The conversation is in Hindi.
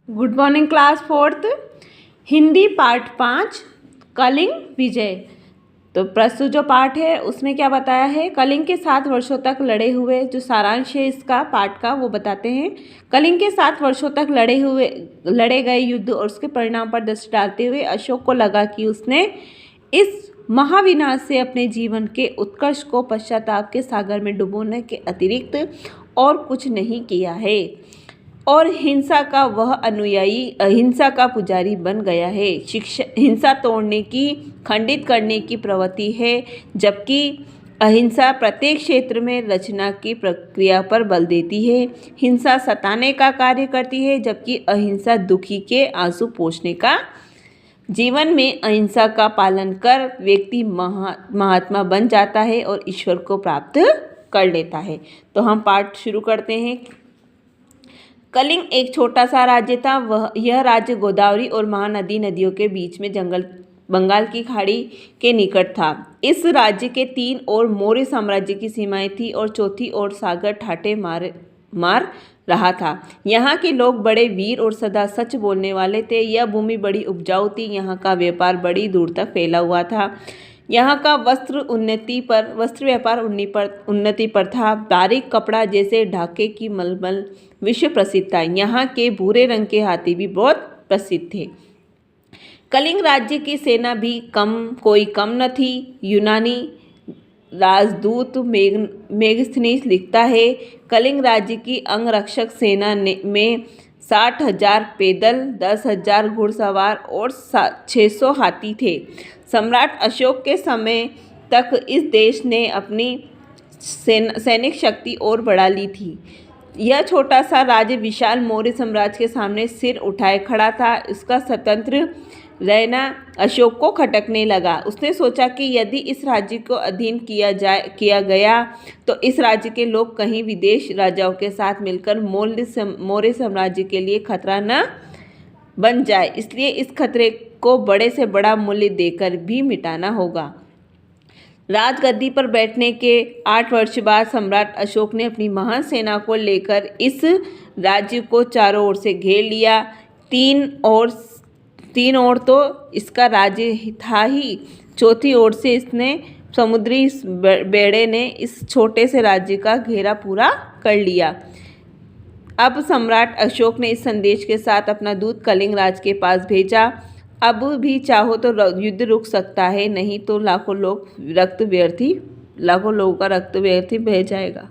Good morning class fourth. Hindi part 5 Kaling Vijay. तो प्रस्तुत जो पाठ है उसमें क्या बताया है, कलिंग के 7 वर्षों तक लड़े हुए, जो सारांश है इसका पाठ का वो बताते हैं। कलिंग के 7 वर्षों तक लड़े गए युद्ध और उसके परिणाम पर दृष्टि डालते हुए अशोक को लगा कि उसने इस महाविनाश से अपने जीवन के उत्कर्ष को पश्चाताप के सागर में डुबोने के अतिरिक्त और कुछ नहीं किया है और हिंसा का वह अनुयायी अहिंसा का पुजारी बन गया है। शिक्षा हिंसा तोड़ने की, खंडित करने की प्रवृत्ति है, जबकि अहिंसा प्रत्येक क्षेत्र में रचना की प्रक्रिया पर बल देती है। हिंसा सताने का कार्य करती है, जबकि अहिंसा दुखी के आंसू पोंछने का। जीवन में अहिंसा का पालन कर व्यक्ति महात्मा बन जाता है और ईश्वर को प्राप्त कर लेता है। तो हम पाठ शुरू करते हैं। कलिंग एक छोटा सा राज्य था। यह राज्य गोदावरी और महानदी नदियों के बीच में बंगाल की खाड़ी के निकट था। इस राज्य के 3 ओर मौर्य साम्राज्य की सीमाएं थी और चौथी ओर सागर ठाटे मार रहा था। यहाँ के लोग बड़े वीर और सदा सच बोलने वाले थे। यह भूमि बड़ी उपजाऊ थी। यहाँ का व्यापार बड़ी दूर तक फैला हुआ था। यहाँ का वस्त्र व्यापार उन्नति पर था। बारीक कपड़ा जैसे ढाके की मलमल विश्व प्रसिद्ध था। यहाँ के भूरे रंग के हाथी भी बहुत प्रसिद्ध थे। कलिंग राज्य की सेना भी कोई कम न थी। यूनानी राजदूत मेगस्थनीस लिखता है, कलिंग राज्य की अंगरक्षक सेना में 60,000 पैदल, 10,000 घुड़सवार और 600 हाथी थे। सम्राट अशोक के समय तक इस देश ने अपनी सैनिक शक्ति और बढ़ा ली थी। यह छोटा सा राज्य विशाल मौर्य साम्राज्य के सामने सिर उठाए खड़ा था। इसका स्वतंत्र रहना अशोक को खटकने लगा। उसने सोचा कि यदि इस राज्य को अधीन किया गया तो इस राज्य के लोग कहीं विदेश राजाओं के साथ मिलकर मौर्य साम्राज्य के लिए खतरा न बन जाए, इसलिए इस खतरे को बड़े से बड़ा मूल्य देकर भी मिटाना होगा। राजगद्दी पर बैठने के 8 वर्ष बाद सम्राट अशोक ने अपनी महान सेना को लेकर इस राज्य को चारों ओर से घेर लिया। तीन ओर तो इसका राज्य था ही, चौथी ओर से इसने समुद्री बेड़े ने इस छोटे से राज्य का घेरा पूरा कर लिया। अब सम्राट अशोक ने इस संदेश के साथ अपना दूत कलिंग राज के पास भेजा, अब भी चाहो तो युद्ध रुक सकता है, नहीं तो लाखों लोगों का रक्त व्यर्थ बह जाएगा।